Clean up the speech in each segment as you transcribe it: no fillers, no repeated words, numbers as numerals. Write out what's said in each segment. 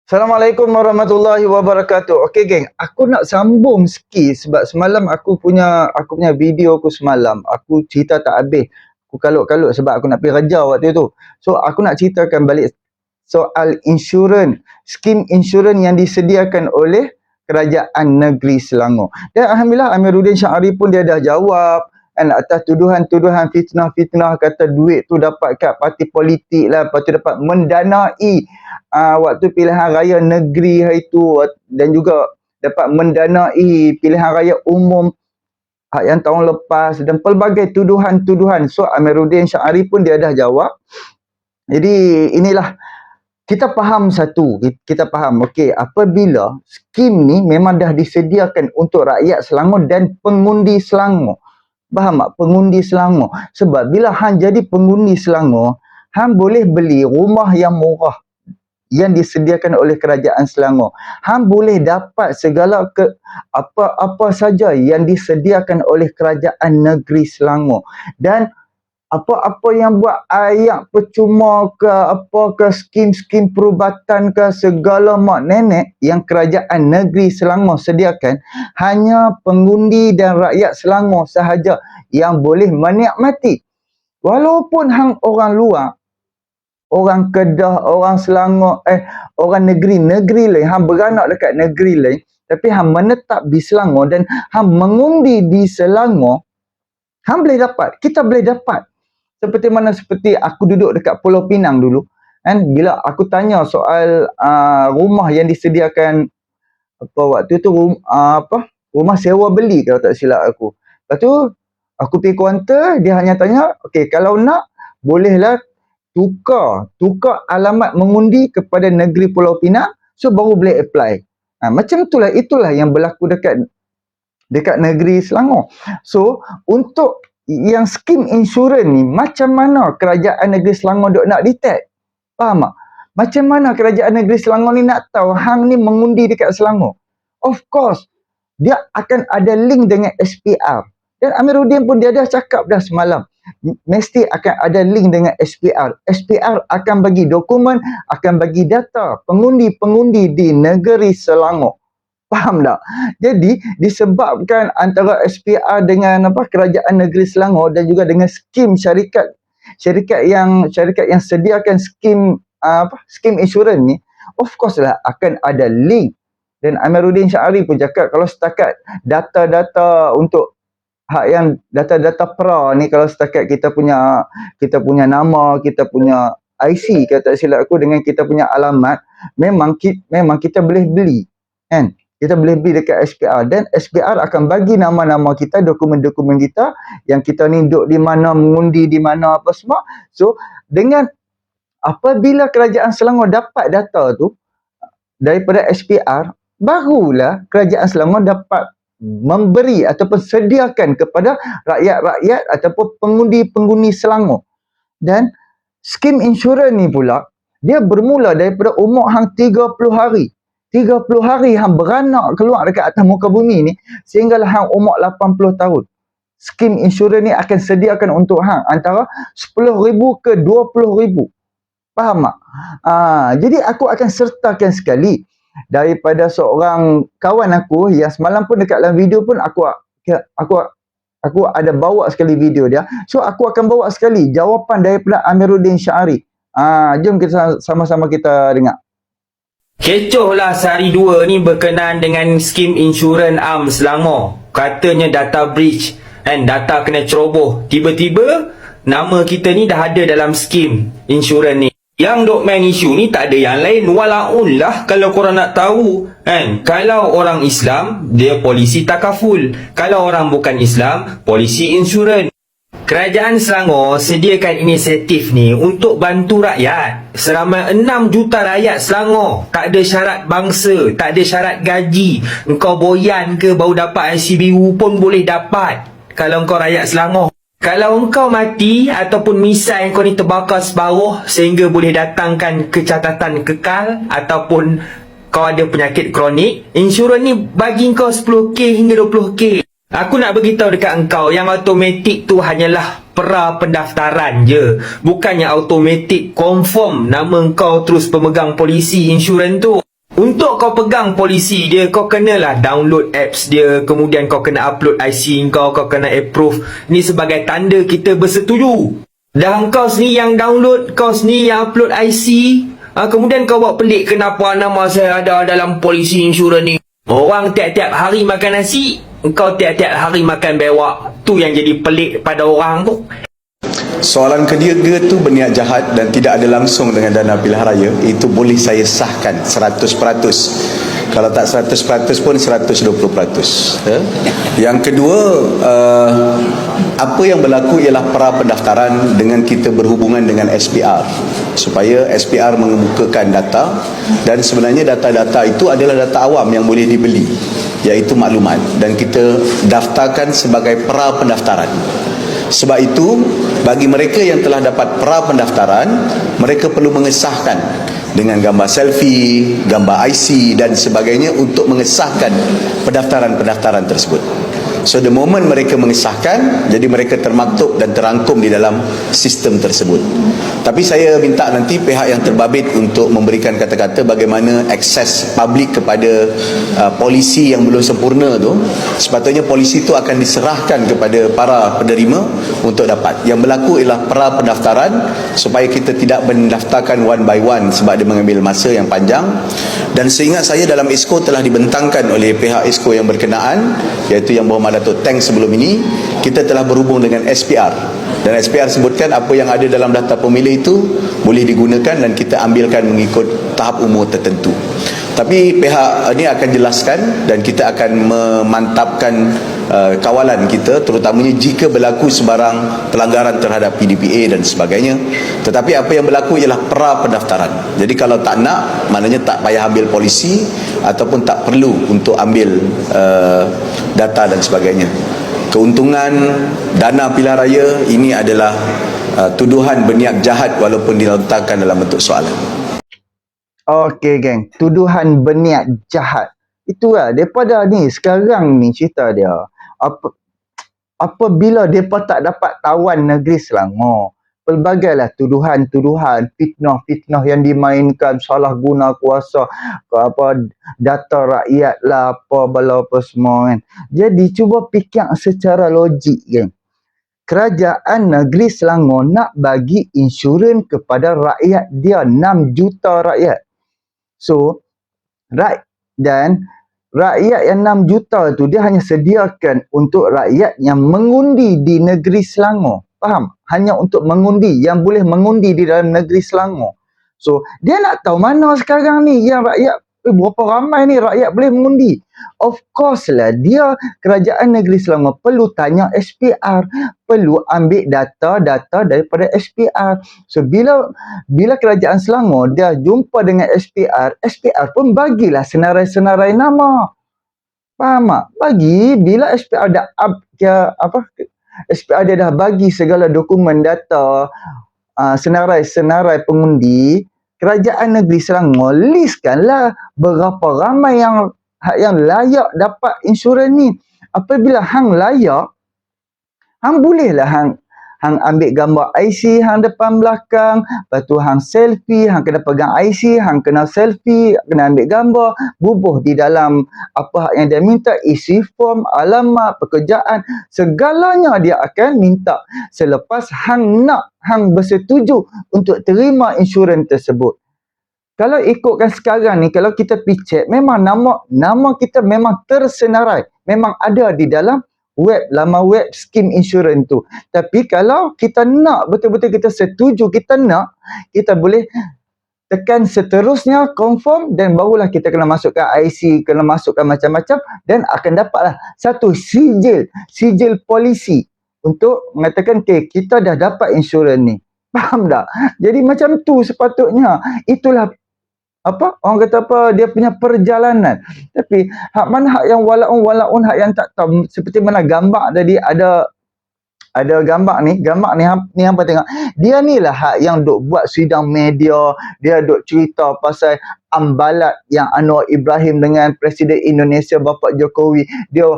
Assalamualaikum warahmatullahi wabarakatuh. Okey geng, aku nak sambung sikit sebab semalam aku punya video aku semalam. Aku cerita tak habis. Aku kalut-kalut sebab aku nak pergi kerja waktu tu. So aku nak ceritakan balik soal insurans, skim insurans yang disediakan oleh Kerajaan Negeri Selangor. Dan alhamdulillah Amiruddin Syahari pun dia dah jawab kan atas tuduhan-tuduhan fitnah-fitnah kata duit tu dapat kat parti politik lah, lepas tu dapat mendanai waktu pilihan raya negeri hari tu, dan juga dapat mendanai pilihan raya umum yang tahun lepas, dan pelbagai tuduhan-tuduhan. So Amiruddin Syahari pun dia dah jawab. Jadi inilah, kita faham satu, kita faham okey, apabila skim ni memang dah disediakan untuk rakyat Selangor dan pengundi Selangor. Faham tak? Pengundi Selangor. Sebab bila hang jadi pengundi Selangor, hang boleh beli rumah yang murah yang disediakan oleh Kerajaan Selangor. Hang boleh dapat segala apa-apa saja yang disediakan oleh Kerajaan Negeri Selangor. Dan apa-apa yang buat ayak percuma ke apa ke, skim-skim perubatan ke, segala mak nenek yang Kerajaan Negeri Selangor sediakan, hanya pengundi dan rakyat Selangor sahaja yang boleh menikmati. Walaupun hang orang luar, orang Kedah, orang Selangor, orang negeri-negeri lain, hang beranak dekat negeri lain, tapi hang menetap di Selangor dan hang mengundi di Selangor, hang boleh dapat, kita boleh dapat. Seperti aku duduk dekat Pulau Pinang dulu, kan, bila aku tanya soal rumah yang disediakan apa waktu tu, rumah sewa beli kalau tak silap aku. Lepas tu aku pergi kaunter, dia hanya tanya, okey, kalau nak bolehlah tukar alamat mengundi kepada negeri Pulau Pinang, so baru boleh apply. Macam itulah yang berlaku dekat negeri Selangor. So untuk yang skim insurans ni, macam mana Kerajaan Negeri Selangor nak detect? Faham tak? Macam mana Kerajaan Negeri Selangor ni nak tahu hang ni mengundi dekat Selangor? Of course, dia akan ada link dengan SPR. Dan Amiruddin pun dia dah cakap dah semalam, mesti akan ada link dengan SPR. SPR akan bagi dokumen, akan bagi data pengundi-pengundi di negeri Selangor. Faham tak? Jadi disebabkan antara SPR dengan Kerajaan Negeri Selangor dan juga dengan skim syarikat yang sediakan skim insurans ni, of course lah akan ada link. Dan Amiruddin Syahari pun cakap kalau setakat data-data untuk data-data pra ni, kalau setakat kita punya nama, kita punya IC kalau tak silap aku, dengan kita punya alamat, memang kita boleh beli, kan? Kita boleh beli dekat SPR, dan SPR akan bagi nama-nama kita, dokumen-dokumen kita, yang kita ni duduk di mana, mengundi di mana, apa semua. So dengan apabila Kerajaan Selangor dapat data tu daripada SPR, barulah Kerajaan Selangor dapat memberi ataupun sediakan kepada rakyat-rakyat ataupun pengundi-pengundi Selangor. Dan skim insurans ni pula, dia bermula daripada umur hang 30 hari. 30 hari hang beranak keluar dekat atas muka bumi ni, sehinggalah hang umur 80 tahun. Skim insurans ni akan sediakan untuk hang antara 10,000 ke 20,000. Faham tak? Jadi aku akan sertakan sekali daripada seorang kawan aku yang semalam pun dekat dalam video pun aku ada bawa sekali video dia. So aku akan bawa sekali jawapan daripada Amiruddin Syahari. Jom kita sama-sama kita dengar. Kecoh lah sehari dua ni berkenaan dengan skim insurans Am Selangor. Katanya data breach, data kena ceroboh. Tiba-tiba nama kita ni dah ada dalam skim insurans ni. Yang dok main isu ni tak ada yang lain, walaun lah kalau korang nak tahu, kalau orang Islam, dia polisi takaful. Kalau orang bukan Islam, polisi insurans. Kerajaan Selangor sediakan inisiatif ni untuk bantu rakyat. Seramai 6 juta rakyat Selangor. Tak ada syarat bangsa, tak ada syarat gaji. Engkau boyan ke baru dapat ICBU pun boleh dapat kalau engkau rakyat Selangor. Kalau engkau mati ataupun misal kau ni terbakar separuh sehingga boleh datangkan kecatatan kekal ataupun kau ada penyakit kronik, insurans ni bagi engkau 10k hingga 20k. Aku nak beritahu dekat engkau yang automatik tu hanyalah pra pendaftaran je. Bukannya automatik confirm nama engkau terus pemegang polisi insurans tu. Untuk kau pegang polisi dia, kau kenalah download apps dia, kemudian kau kena upload IC kau kena approve. Ni sebagai tanda kita bersetuju. Dan kau sendiri yang download, kau sendiri yang upload IC, kemudian kau buat pelik, kenapa nama saya ada dalam polisi insurans ni. Orang tiap-tiap hari makan nasi, kau tiap-tiap hari makan bewak. Tu yang jadi pelik pada orang tu. Soalan ketiga tu berniat jahat dan tidak ada langsung dengan dana pilihan raya, itu boleh saya sahkan 100%. Kalau tak 100% pun 120%. Yang kedua, apa yang berlaku ialah pra pendaftaran dengan kita berhubungan dengan SPR, supaya SPR mengemukakan data, dan sebenarnya data-data itu adalah data awam yang boleh dibeli, iaitu maklumat, dan kita daftarkan sebagai pra pendaftaran. Sebab itu, bagi mereka yang telah dapat pra pendaftaran, mereka perlu mengesahkan dengan gambar selfie, gambar IC dan sebagainya untuk mengesahkan pendaftaran-pendaftaran tersebut. So the moment mereka mengesahkan, jadi mereka termaktub dan terangkum di dalam sistem tersebut. Tapi saya minta nanti pihak yang terbabit untuk memberikan kata-kata bagaimana akses publik kepada polisi yang belum sempurna tu. Sepatutnya polisi tu akan diserahkan kepada para penerima untuk dapat. Yang berlaku ialah pra pendaftaran, supaya kita tidak mendaftarkan one by one sebab dia mengambil masa yang panjang. Dan seingat saya dalam ESCO telah dibentangkan oleh pihak ESCO yang berkenaan, iaitu Yang Berhormat Datuk Teng sebelum ini, kita telah berhubung dengan SPR, dan SPR sebutkan apa yang ada dalam data pemilih itu boleh digunakan dan kita ambilkan mengikut tahap umur tertentu. Tapi pihak ini akan jelaskan dan kita akan memantapkan kawalan kita, terutamanya jika berlaku sebarang pelanggaran terhadap PDPA dan sebagainya. Tetapi apa yang berlaku ialah pra pendaftaran. Jadi kalau tak nak, maknanya tak payah ambil polisi ataupun tak perlu untuk ambil data dan sebagainya. Keuntungan dana pilihan raya ini adalah tuduhan berniat jahat walaupun dilontarkan dalam bentuk soalan. Okey geng, tuduhan berniat jahat. Itulah daripada ni sekarang ni cerita dia. Apabila depa tak dapat tawan negeri Selangor, pelbagailah tuduhan-tuduhan, fitnah-fitnah yang dimainkan, salah guna kuasa, data rakyat lah, apa semua kan. Jadi cuba fikir secara logik geng. Kerajaan negeri Selangor nak bagi insurans kepada rakyat dia, 6 juta rakyat. So, dan rakyat yang 6 juta tu dia hanya sediakan untuk rakyat yang mengundi di negeri Selangor. Faham? Hanya untuk mengundi, yang boleh mengundi di dalam negeri Selangor. So, dia nak tahu mana sekarang ni yang rakyat, berapa ramai ni rakyat boleh mengundi. Of course lah, kerajaan negeri Selangor perlu tanya SPR, perlu ambil data-data daripada SPR. So, bila kerajaan Selangor dia jumpa dengan SPR pun bagilah senarai-senarai nama. Faham tak? Bila SPR dah SPR dia dah bagi segala dokumen data, senarai-senarai pengundi, kerajaan negeri Selangor listkanlah berapa ramai yang layak dapat insurans ni. Apabila hang layak, hang bolehlah hang ambil gambar IC hang depan belakang, lepas tu hang selfie, hang kena pegang IC, hang kena selfie, kena ambil gambar, bubuh di dalam apa yang dia minta, isi form, alamat, pekerjaan, segalanya dia akan minta selepas hang bersetuju untuk terima insurans tersebut. Kalau ikutkan sekarang ni, kalau kita pergi check, memang nama kita memang tersenarai, memang ada di dalam laman web skim insurans tu. Tapi kalau kita nak, betul-betul kita setuju, kita nak, kita boleh tekan seterusnya, confirm, dan barulah kita kena masukkan IC, kena masukkan macam-macam, dan akan dapatlah satu sijil polisi untuk mengatakan, okay, kita dah dapat insurans ni. Faham tak? Jadi macam tu sepatutnya. Itulah orang kata dia punya perjalanan. Tapi hak mana hak yang walaun hak yang tak tahu, seperti mana gambar tadi, ada gambar ni hampa tengok. Dia ni lah hak yang duk buat sidang media, dia duk cerita pasal ambalat yang Anwar Ibrahim dengan Presiden Indonesia Bapak Jokowi. Dia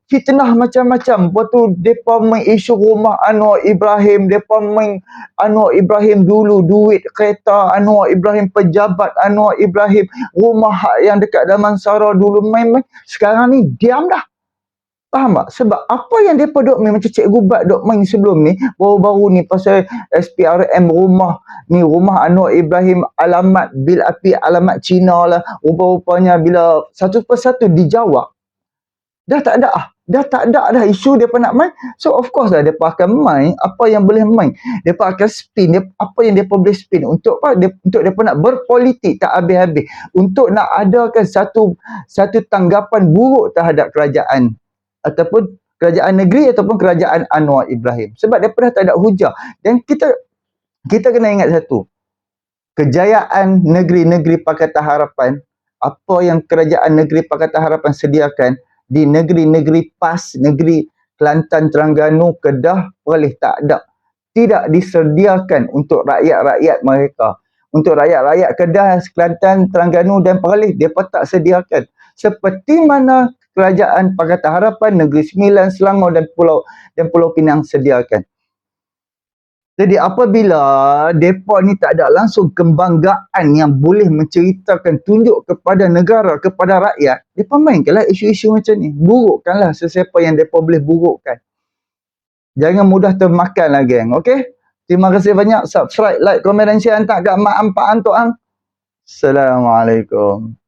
fitnah macam-macam. Lepas tu depa main isu rumah Anwar Ibrahim, depa main Anwar Ibrahim dulu duit kereta Anwar Ibrahim, pejabat Anwar Ibrahim, rumah yang dekat Damansara dulu main-main. Sekarang ni diam dah. Faham tak? Sebab apa yang depa dok main macam Cikgu Bat dok main sebelum ni, baru-baru ni pasal SPRM rumah ni, rumah Anwar Ibrahim, alamat bil api, alamat Cina lah, rupa-rupanya bila satu persatu dijawab, dah tak ada dah isu depa nak main. So of course lah depa akan main apa yang boleh main. Depa akan spin apa yang depa boleh spin untuk apa? Untuk depa nak berpolitik tak habis-habis, untuk nak adakan satu tanggapan buruk terhadap kerajaan ataupun kerajaan negeri ataupun kerajaan Anwar Ibrahim. Sebab depa dah tak ada hujah. Dan kita kena ingat satu, kejayaan negeri-negeri Pakatan Harapan, apa yang kerajaan negeri Pakatan Harapan sediakan di negeri-negeri PAS, negeri Kelantan, Terengganu, Kedah, Perlis, tak ada. Tidak disediakan untuk rakyat-rakyat mereka. Untuk rakyat-rakyat Kedah, Kelantan, Terengganu dan Perlis, mereka tak sediakan. Seperti mana kerajaan Pakatan Harapan, Negeri Sembilan, Selangor dan Pulau Pinang sediakan. Jadi apabila mereka ni tak ada langsung kebanggaan yang boleh menceritakan, tunjuk kepada negara, kepada rakyat, mereka mainkanlah isu-isu macam ni. Burukkanlah sesiapa yang mereka boleh burukkan. Jangan mudah termakan lah geng. Okay? Terima kasih banyak. Subscribe, like, komen dan share. Hantar kat mak ampak antuk. Assalamualaikum.